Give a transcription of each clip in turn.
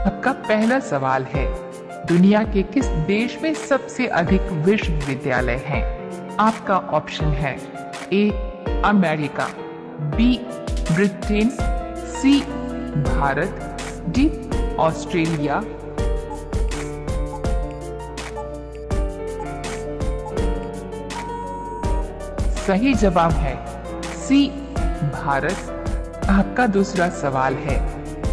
आपका पहला सवाल है, दुनिया के किस देश में सबसे अधिक विश्वविद्यालय हैं? आपका ऑप्शन है A America, B Britain, C Bharat, D Australia. सही जवाब है सी भारत। आपका दूसरा सवाल है,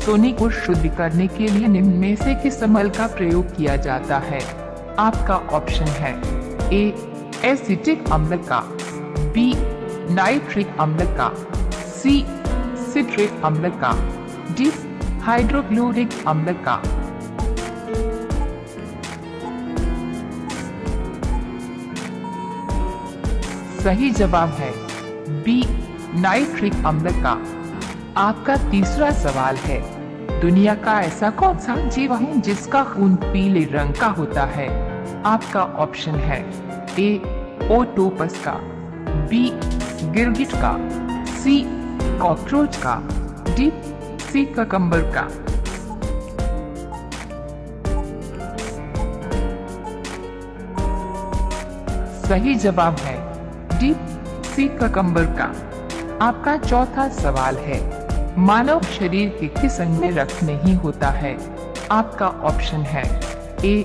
सोने को शुद्ध करने के लिए निम्न में से किस अमल का प्रयोग किया जाता है? आपका ऑप्शन है ए एसिटिक अम्ल का, बी नाइट्रिक अम्ल का, सी सिट्रिक अम्ल का, डी हाइड्रोक्लोरिक अम्ल का। सही जवाब है बी नाइट्रिक अम्ल का। आपका तीसरा सवाल है, दुनिया का ऐसा कौन सा जीव है जिसका खून पीले रंग का होता है? आपका ऑप्शन है ए ओक्टोपस का, बी गिरगिट का, सी कॉकरोच का, डी सी ककम्बर का। सही जवाब है डी सी ककम्बर का। आपका चौथा सवाल है, मानव शरीर के किस अंग में रक्त नहीं होता है? आपका ऑप्शन है ए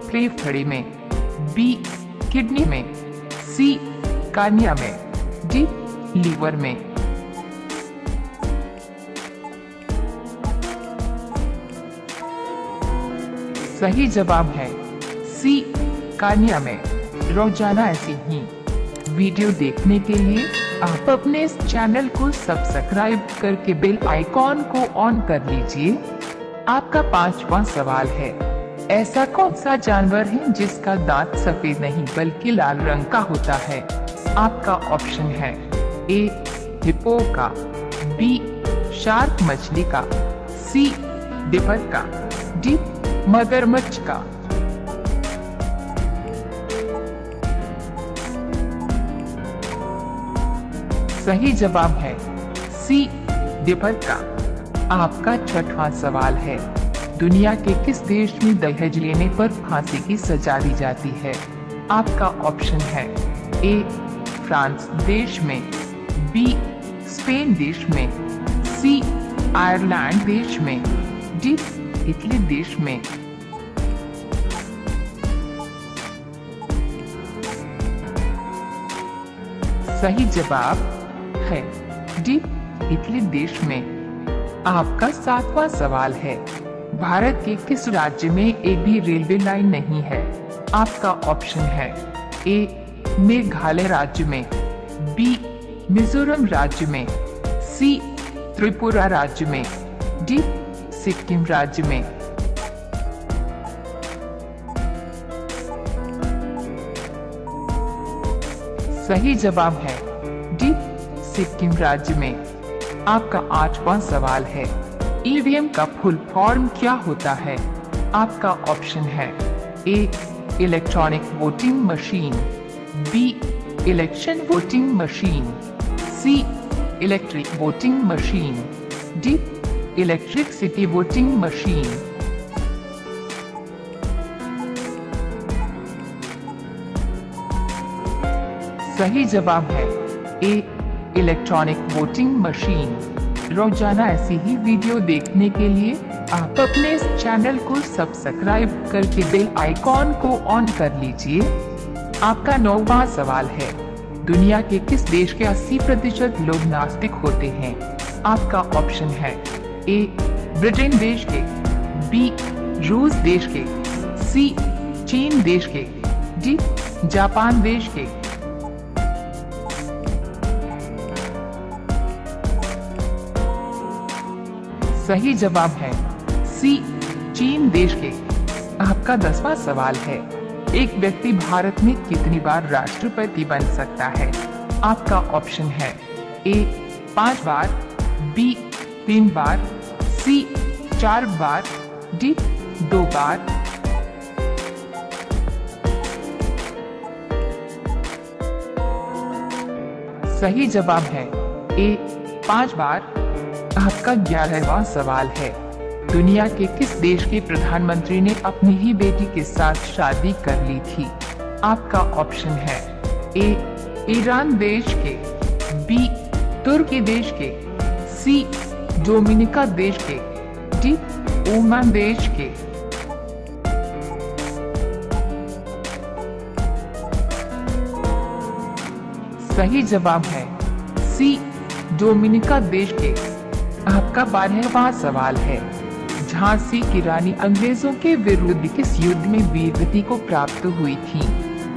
फेफड़े में, बी किडनी में, सी कार्निया में, डी लीवर में। सही जवाब है सी कार्निया में। रोजाना ऐसी ही वीडियो देखने के लिए आप अपने इस चैनल को सब्सक्राइब करके बेल आइकॉन को ऑन कर लीजिए। आपका पांचवा सवाल है, ऐसा कौन सा जानवर है जिसका दांत सफेद नहीं बल्कि लाल रंग का होता है? आपका ऑप्शन है ए हिप्पो का, बी शार्क मछली का, सी डिपर का, डी मगरमच्छ का। सही जवाब है सी डिपर का। आपका छठवां सवाल है, दुनिया के किस देश में दहेज लेने पर फांसी की सजा दी जाती है? आपका ऑप्शन है ए फ्रांस देश में, बी स्पेन देश में, सी आयरलैंड देश में, डी इटली देश में। सही जवाब है डी इटली देश में। आपका सातवां सवाल है, भारत के किस राज्य में एक भी रेलवे लाइन नहीं है? आपका ऑप्शन है ए मेघालय राज्य में, बी मिजोरम राज्य में, सी त्रिपुरा राज्य में, डी सिक्किम राज्य में। सही जवाब है डी सिक्किम राज्य में। आपका आठवां सवाल है, ईवीएम का फुल फॉर्म क्या होता है? आपका ऑप्शन है A electronic voting machine, B election voting machine, C electric voting machine, D electricity voting machine. सही जवाब है ए इलेक्ट्रॉनिक वोटिंग मशीन। रोजाना ऐसी ही वीडियो देखने के लिए आप अपने इस चैनल को सब्सक्राइब करके बेल आइकॉन को ऑन कर लीजिए। आपका नौवां सवाल है, दुनिया के किस देश के 80% लोग नास्तिक होते हैं? आपका ऑप्शन है ए ब्रिटेन देश के, बी रूस देश के, सी चीन देश के, डी जापान देश के। सही जवाब है सी चीन देश के। आपका 10वां सवाल है, एक व्यक्ति भारत में कितनी बार राष्ट्रपति बन सकता है? आपका ऑप्शन है ए 5 बार, बी 3 बार, सी 4 बार, डी 2 बार। सही जवाब है ए 5 बार। आपका 11वां सवाल है, दुनिया के किस देश के प्रधानमंत्री ने अपनी ही बेटी के साथ शादी कर ली थी? आपका ऑप्शन है ए ईरान देश के, बी तुर्की देश के, सी डोमिनिका देश के, डी ओमान देश के। सही जवाब है सी डोमिनिका देश के। आपका 12वां सवाल है, झांसी की रानी अंग्रेजों के विरुद्ध किस युद्ध में वीरगति को प्राप्त हुई थी?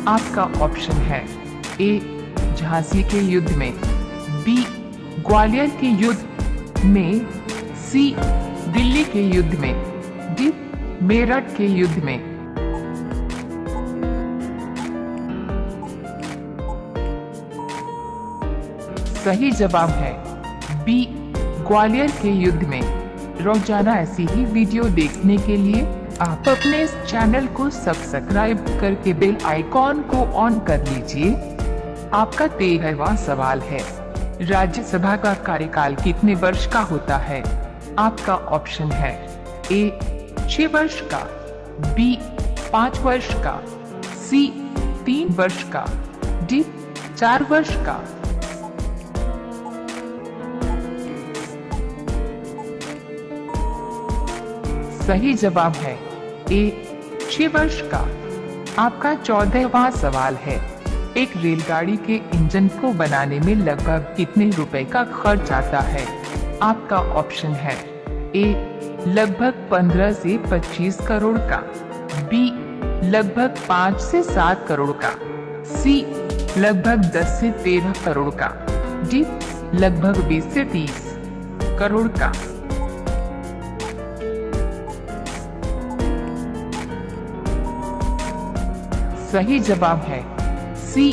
आपका ऑप्शन है ए झांसी के युद्ध में, बी ग्वालियर के युद्ध में, सी दिल्ली के युद्ध में, डी मेरठ के युद्ध में। सही जवाब है बी ग्वालियर के युद्ध में। रोजाना ऐसी ही वीडियो देखने के लिए आप अपने इस चैनल को सब्सक्राइब करके बेल आइकॉन को ऑन कर लीजिए। आपका 13वां सवाल है, राज्यसभा का कार्यकाल कितने वर्ष का होता है? आपका ऑप्शन है ए 6 वर्ष का, बी 5 वर्ष का, सी 3 वर्ष का, डी 4 वर्ष का। सही जवाब है ए 6 वर्ष का। आपका 14वां सवाल है, एक रेलगाड़ी के इंजन को बनाने में लगभग कितने रुपए का खर्च आता है? आपका ऑप्शन है ए लगभग 15 से 25 करोड़ का, बी लगभग 5 से 7 करोड़ का, सी लगभग 10 से 13 करोड़ का, डी लगभग 20 से 30 करोड़ का। सही जवाब है सी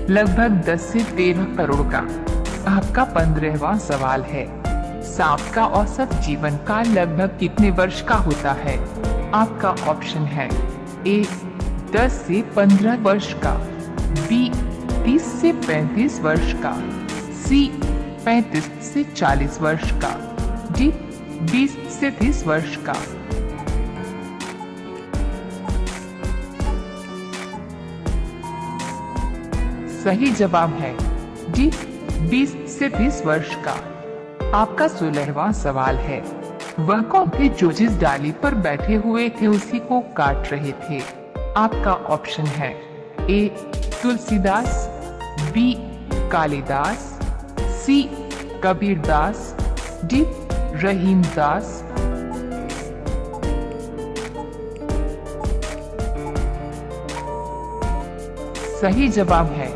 लगभग 10 से 13 करोड़ का। आपका 15वां सवाल है, सांप का औसत जीवन काल लगभग कितने वर्ष का होता है? आपका ऑप्शन है ए 10 से 15 वर्ष का, बी 30 से 35 वर्ष का, सी 35 से 40 वर्ष का, डी 20 से 30 वर्ष का। सही जवाब है डी 20 से 30 वर्ष का। आपका 16वां सवाल है, वह कौन थे जो जिस डाली पर बैठे हुए थे उसी को काट रहे थे? आपका ऑप्शन है ए तुलसीदास, बी कालिदास, सी कबीरदास, डी रहीमदास। सही जवाब है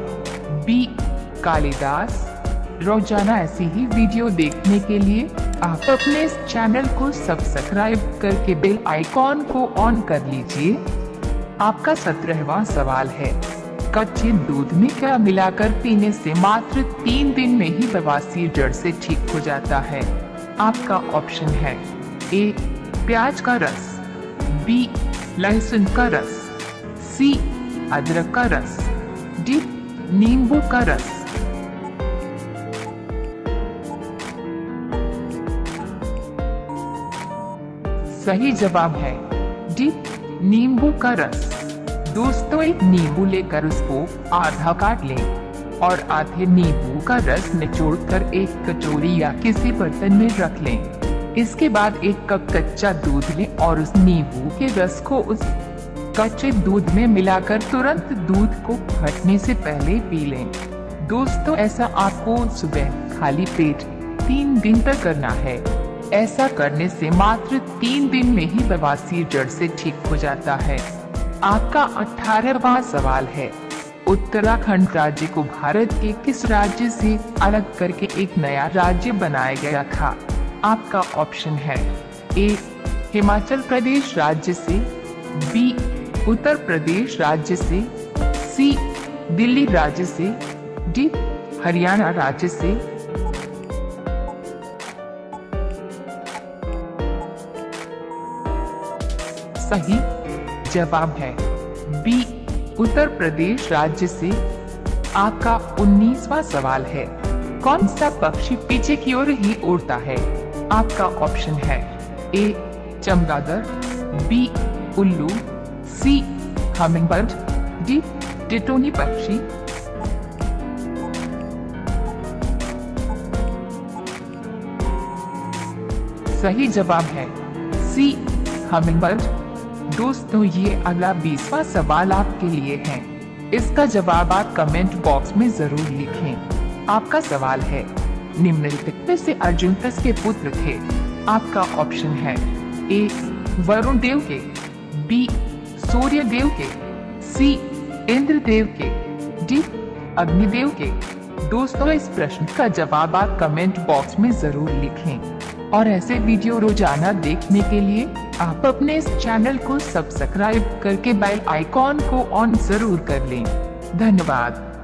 बी कालिदास। रोजाना ऐसी ही वीडियो देखने के लिए आप अपने इस चैनल को सब्सक्राइब करके बेल आइकॉन को ऑन कर लीजिए। आपका 17वां सवाल है, कच्चे दूध में क्या मिलाकर पीने से मात्र 3 दिन में ही बवासीर जड़ से ठीक हो जाता है? आपका ऑप्शन है ए प्याज का रस, बी लहसुन का रस, सी अदरक का रस, डी नींबू का रस। सही जवाब है डी नींबू का रस। दोस्तों, एक नींबू लेकर उसको आधा काट लें और आधे नींबू का रस निचोड़कर एक कटोरी या किसी बर्तन में रख लें। इसके बाद 1 कप कच्चा दूध लें और उस नींबू के रस को उस कच्चे दूध में मिलाकर तुरंत दूध को फटने से पहले पी लें। दोस्तों, ऐसा आपको सुबह खाली पेट 3 दिन तक करना है। ऐसा करने से मात्र 3 दिन में ही बवासीर जड़ से ठीक हो जाता है। आपका 18वां सवाल है, उत्तराखंड राज्य को भारत के किस राज्य से अलग करके एक नया राज्य बनाया गया था? आपका ऑप्शन है ए हिमाचल प्रदेश राज्य से, बी उत्तर प्रदेश राज्य से, सी दिल्ली राज्य से, डी हरियाणा राज्य से। सही जवाब है बी उत्तर प्रदेश राज्य से। आपका 19वां सवाल है, कौन सा पक्षी पीछे की ओर ही उड़ता है? आपका ऑप्शन है ए चमगादड़, बी उल्लू, सी हमिंगबर्ड, डी टिटोनी पक्षी। सही जवाब है सी हमिंगबर्ड। दोस्तों, ये अगला 20वां सवाल आपके लिए है। इसका जवाब आप कमेंट बॉक्स में जरूर लिखें। आपका सवाल है, निम्नलिखित में से अर्जुन किसके पुत्र थे? आपका ऑप्शन है ए वरुण देव के, बी सूर्य देव के, सी इंद्रदेव के, डी अग्निदेव के। दोस्तों, इस प्रश्न का जवाब आप कमेंट बॉक्स में जरूर लिखें। और ऐसे वीडियो रोजाना देखने के लिए आप अपने इस चैनल को सब्सक्राइब करके बेल आइकॉन को ऑन जरूर कर लें। धन्यवाद।